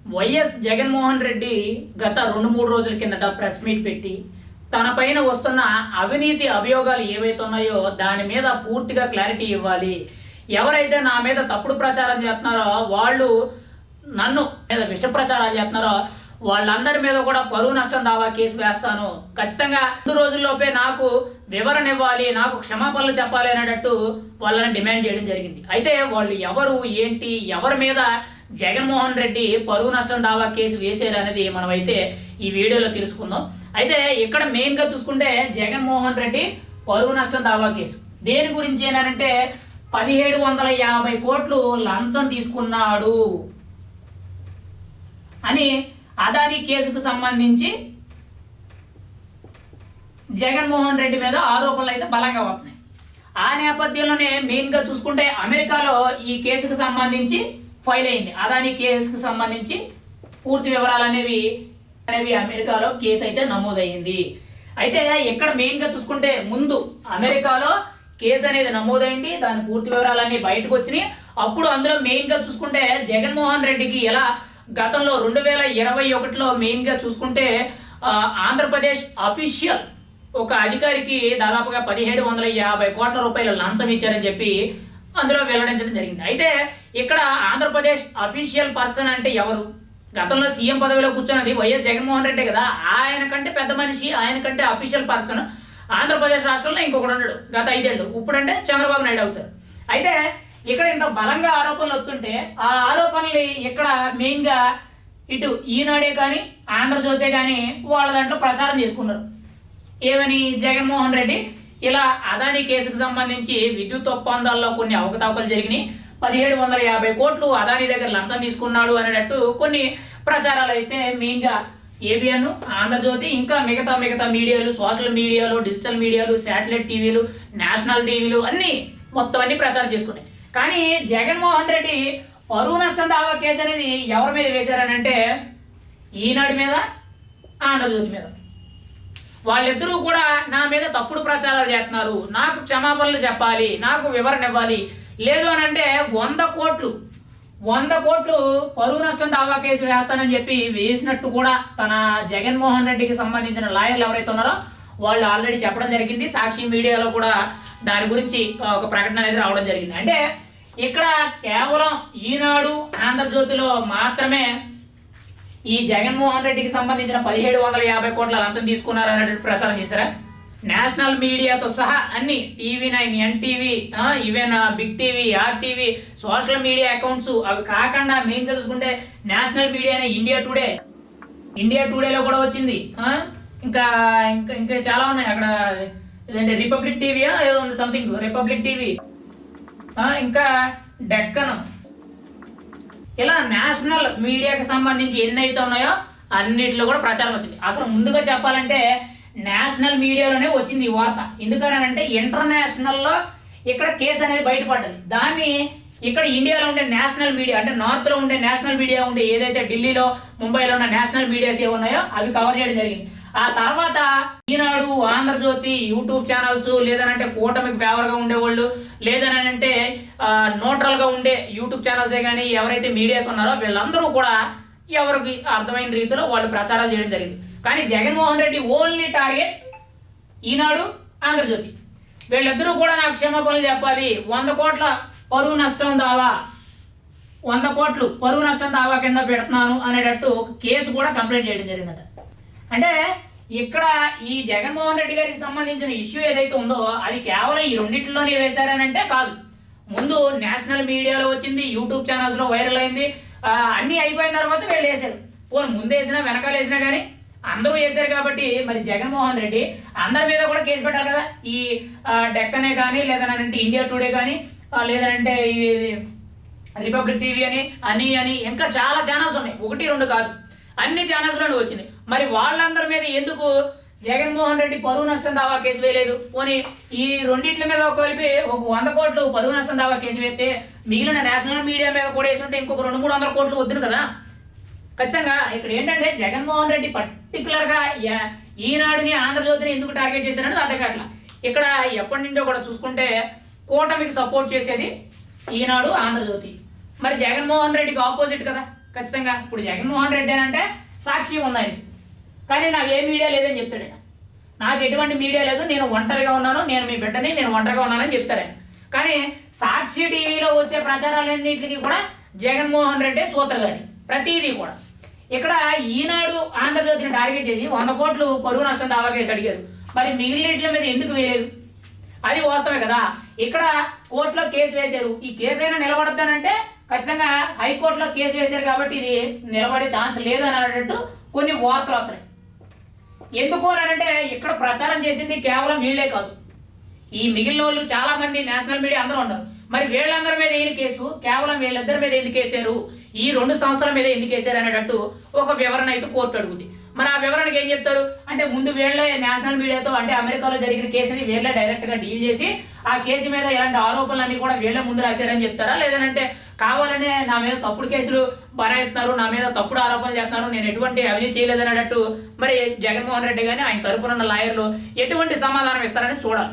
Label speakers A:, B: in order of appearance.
A: YS Jaganmohan Reddy గత 2-3 రోజుల కిందట ప్రెస్ మీట్ పెట్టి తన పైన వస్తున్న అవినీతి అభియోగాలు ఏవైతే ఉన్నాయో దాని మీద పూర్తిగా క్లారిటీ ఇవ్వాలి. ఎవరైతే నా మీద తప్పుడు ప్రచారం చేస్తున్నారో వాళ్ళు నన్ను మీద విష ప్రచారాలు చేస్తున్నారో వాళ్ళందరి మీద కూడా పరువు నష్టం దావా కేసు వేస్తాను, ఖచ్చితంగా 2 రోజుల్లోపే నాకు వివరణ ఇవ్వాలి, నాకు క్షమాపణలు చెప్పాలి అనేటట్టు వాళ్ళని డిమాండ్ చేయడం జరిగింది. అయితే వాళ్ళు ఎవరు ఏంటి, ఎవరి మీద జగన్మోహన్ రెడ్డి పరువు నష్టం దావా కేసు వేశారు అనేది మనమైతే ఈ వీడియోలో తెలుసుకుందాం. అయితే ఇక్కడ మెయిన్గా చూసుకుంటే జగన్మోహన్ రెడ్డి పరువు నష్టం దావా కేసు దేని గురించి ఏంటంటే 1750 కోట్లు లంచం తీసుకున్నాడు అని అదానీ కేసుకు సంబంధించి జగన్మోహన్ రెడ్డి మీద ఆరోపణలు అయితే బలంగా వస్తున్నాయి. ఆ నేపథ్యంలోనే మెయిన్గా చూసుకుంటే అమెరికాలో ఈ కేసుకు సంబంధించి ఫైల్ అయింది. అదానీ కేసుకు సంబంధించి పూర్తి వివరాలు అనేవి అమెరికాలో కేసు అయితే నమోదయ్యింది. అయితే ఇక్కడ మెయిన్గా చూసుకుంటే ముందు అమెరికాలో కేసు అనేది నమోదైంది, దాని పూర్తి వివరాలన్నీ బయటకు వచ్చినాయి. అప్పుడు అందులో మెయిన్గా చూసుకుంటే జగన్మోహన్ రెడ్డికి ఎలా గతంలో 2021లో మెయిన్గా చూసుకుంటే ఆంధ్రప్రదేశ్ అఫీషియల్ ఒక అధికారికి దాదాపుగా 1750 కోట్ల రూపాయల లంచం ఇచ్చారని చెప్పి అందులో వెల్లడించడం జరిగింది. అయితే ఇక్కడ ఆంధ్రప్రదేశ్ అఫీషియల్ పర్సన్ అంటే ఎవరు? గతంలో సీఎం పదవిలో కూర్చున్నది వైఎస్ జగన్మోహన్ రెడ్డి కదా, ఆయన కంటే పెద్ద మనిషి, ఆయన కంటే అఫీషియల్ పర్సన్ ఆంధ్రప్రదేశ్ రాష్ట్రంలో ఇంకొకటి ఉన్నాడు గత 5 ఏళ్ళు. ఇప్పుడంటే చంద్రబాబు నాయుడు అవుతారు. అయితే ఇక్కడ ఇంత బలంగా ఆరోపణలు వస్తుంటే ఆ ఆరోపణలు ఇక్కడ మెయిన్గా ఇటు ఈనాడే కానీ ఆంధ్రజ్యోతే కానీ వాళ్ళ దాంట్లో ప్రచారం చేసుకున్నారు. ఏమని? జగన్మోహన్ రెడ్డి ఇలా అదానీ కేసుకు సంబంధించి విద్యుత్ ఒప్పందాల్లో కొన్ని అవకతవకలు జరిగినాయి, 1750 కోట్లు అదానీ దగ్గర లంచం తీసుకున్నాడు అనేటట్టు కొన్ని ప్రచారాలు అయితే మెయిన్గా ఏబిఎన్, ఆంధ్రజ్యోతి ఇంకా మిగతా మీడియాలు, సోషల్ మీడియాలు, డిజిటల్ మీడియాలు, శాటిలైట్ టీవీలు, నేషనల్ టీవీలు అన్నీ మొత్తం అన్ని ప్రచారం చేసుకున్నాయి. కానీ జగన్మోహన్ రెడ్డి పరువు నష్టం దావా కేసు అనేది ఎవరి మీద వేశారని అంటే ఈనాడు మీద, ఆంధ్రజ్యోతి మీద. వాళ్ళిద్దరూ కూడా నా మీద తప్పుడు ప్రచారాలు చేస్తున్నారు, నాకు క్షమాపణలు చెప్పాలి, నాకు వివరణ ఇవ్వాలి, లేదు అని అంటే 100 కోట్లు పరువు నష్టం దావా కేసు వేస్తానని చెప్పి వేసినట్టు కూడా తన జగన్మోహన్ రెడ్డికి సంబంధించిన లాయర్లు ఎవరైతే ఉన్నారో వాళ్ళు ఆల్రెడీ చెప్పడం జరిగింది. సాక్షి మీడియాలో కూడా దాని గురించి ఒక ప్రకటన అనేది రావడం జరిగింది. అంటే ఇక్కడ కేవలం ఈనాడు, ఆంధ్రజ్యోతిలో మాత్రమే ఈ జగన్మోహన్ రెడ్డికి సంబంధించిన 1750 కోట్ల లంచం తీసుకున్నారు అనేటువంటి ప్రచారం చేశారా? నేషనల్ మీడియాతో సహా అన్ని TV9, NTV, even big TV, RTV, social media accounts అవి కాకుండా మెయిన్గా చూసుకుంటే నేషనల్ మీడియా ఇండియా టుడేలో కూడా వచ్చింది. ఇంకా ఇంకా ఇంకా చాలా ఉన్నాయి అక్కడ. ఇదంటే రిపబ్లిక్ టీవీయా ఏదో ఉంది, సంథింగ్ రిపబ్లిక్ టీవీ, ఇంకా డెక్కన్, ఇలా నేషనల్ మీడియాకి సంబంధించి ఎన్ని అయితే ఉన్నాయో అన్నిట్లో కూడా ప్రచారం వచ్చింది. అసలు ముందుగా చెప్పాలంటే నేషనల్ మీడియాలోనే వచ్చింది ఈ వార్త. ఎందుకనంటే ఇంటర్నేషనల్లో ఇక్కడ కేసు అనేది బయటపడ్డది. దాన్ని ఇక్కడ ఇండియాలో ఉండే నేషనల్ మీడియా అంటే నార్త్లో ఉండే నేషనల్ మీడియా ఉండే ఏదైతే ఢిల్లీలో, ముంబైలో ఉన్న నేషనల్ మీడియాస్ ఏ ఉన్నాయో అవి కవర్ చేయడం జరిగింది. ఆ తర్వాత ఈనాడు, ఆంధ్రజ్యోతి యూట్యూబ్ ఛానల్స్, లేదనంటే కూటమికి ఫేవర్గా ఉండేవాళ్ళు, లేదనంటే న్యూట్రల్గా ఉండే యూట్యూబ్ ఛానల్సే కానీ ఎవరైతే మీడియాస్ ఉన్నారో వీళ్ళందరూ కూడా ఎవరికి అర్థమైన రీతిలో వాళ్ళు ప్రచారాలు చేయడం జరిగింది. కానీ జగన్మోహన్ రెడ్డి ఓన్లీ టార్గెట్ ఈనాడు, ఆంధ్రజ్యోతి. వీళ్ళిద్దరూ కూడా నాకు క్షమాపణలు చెప్పాలి, 100 కోట్ల పరువు నష్టం దావా, 100 కోట్లు పరువు నష్టం దావా కింద పెడుతున్నాను అనేటట్టు కేసు కూడా కంప్లైంట్ చేయడం జరిగిందట. అంటే ఇక్కడ ఈ జగన్మోహన్ రెడ్డి గారికి సంబంధించిన ఇష్యూ ఏదైతే ఉందో అది కేవలం ఈ రెండింటిలోనే వేశారనంటే కాదు. ముందు నేషనల్ మీడియాలో వచ్చింది, యూట్యూబ్ ఛానల్స్లో వైరల్ అయింది, అన్నీ అయిపోయిన తర్వాత వీళ్ళు వేశారు. ముందు వేసినా వెనకాల వేసినా కానీ అందరూ వేశారు కాబట్టి మరి జగన్మోహన్ రెడ్డి అందరి మీద కూడా కేసు పెట్టాలి కదా. ఈ డెక్కనే కానీ, లేదనంటే ఇండియా టుడే కానీ, లేదనంటే ఈ రిపబ్లిక్ టీవీ అని ఇంకా చాలా ఛానల్స్ ఉన్నాయి, 1-2 కాదు, అన్ని ఛానల్స్లోనే వచ్చింది. మరి వాళ్ళందరి మీద ఎందుకు జగన్మోహన్ రెడ్డి పరువు నష్టం దావా కేసు వేయలేదు? ఈ రెండింటి మీద కలిపి ఒక 100 కోట్లు పరువు నష్టం దావా కేసు వేస్తే మిగిలిన నేషనల్ మీడియా మీద కూడా వేసుంటే ఇంకొక 200-300 కోట్లు వద్దును కదా. ఖచ్చితంగా ఇక్కడ ఏంటంటే జగన్మోహన్ రెడ్డి పర్టికులర్గా ఈనాడుని, ఆంధ్రజ్యోతిని ఎందుకు టార్గెట్ చేశారని అర్థం కావట్లా. ఇక్కడ ఎప్పటి నుండో కూడా చూసుకుంటే కూటమికి సపోర్ట్ చేసేది ఈనాడు, ఆంధ్రజ్యోతి. మరి జగన్మోహన్ రెడ్డికి ఆపోజిట్ కదా. ఖచ్చితంగా ఇప్పుడు జగన్మోహన్ రెడ్డి అని అంటే సాక్షి ఉన్నాయి, కానీ నాకు ఏ మీడియా లేదని చెప్తాడు ఆయన. నాకు ఎటువంటి మీడియా లేదు, నేను ఒంటరిగా ఉన్నాను, నేను మీ బిడ్డని, నేను ఒంటరిగా ఉన్నానని చెప్తారు ఆయన. కానీ సాక్షి టీవీలో వచ్చే ప్రచారాలన్నింటికి కూడా జగన్మోహన్ రెడ్డి సూత్రధారి ప్రతిదీ కూడా. ఇక్కడ ఈనాడు ఆంధ్రజ్యోతిని టార్గెట్ చేసి 100 కోట్లు పరువు నష్టం దావా కేసు అడిగారు, మరి మిగిలిన మీద ఎందుకు వేయలేదు? అది వాస్తవమే కదా. ఇక్కడ కోర్టులో కేసు వేశారు, ఈ కేసు అయినా నిలబడతానంటే ఖచ్చితంగా హైకోర్టులో కేసు వేశారు కాబట్టి ఇది నిలబడే ఛాన్స్ లేదని అనేటట్టు కొన్ని వార్తలు వస్తున్నాయి. ఎందుకు అని అంటే ఇక్కడ ప్రచారం చేసింది కేవలం వీళ్ళే కాదు, ఈ మిగిలిన వాళ్ళు చాలా మంది నేషనల్ మీడియా అందరూ ఉంటారు. మరి వీళ్ళందరి మీద ఏం కేసు, కేవలం వీళ్ళిద్దరి మీద ఎందుకు వేసారు, ఈ 2 సంవత్సరాల మీద ఎందుకు వేసారు అనేటట్టు ఒక వివరణ అయితే కోర్టు అడుగుద్ది. మరి ఆ వివరణకి ఏం చెప్తారు అంటే, ముందు వీళ్ళే నేషనల్ మీడియాతో అంటే అమెరికాలో జరిగిన కేసుని వీళ్ళే డైరెక్ట్గా డీల్ చేసి ఆ కేసు మీద ఇలాంటి ఆరోపణలన్నీ కూడా వీళ్ళే ముందు రాశారని చెప్తారా, లేదంటే కావాలనే నా మీద తప్పుడు కేసులు బనాయిస్తున్నారు, నా మీద తప్పుడు ఆరోపణలు చేస్తున్నారు, నేను ఎటువంటి అవినీతి చేయలేదనేటట్టు మరి జగన్మోహన్ రెడ్డి కానీ ఆయన తరపున ఉన్న లాయర్లు ఎటువంటి సమాధానం ఇస్తారని చూడాలి.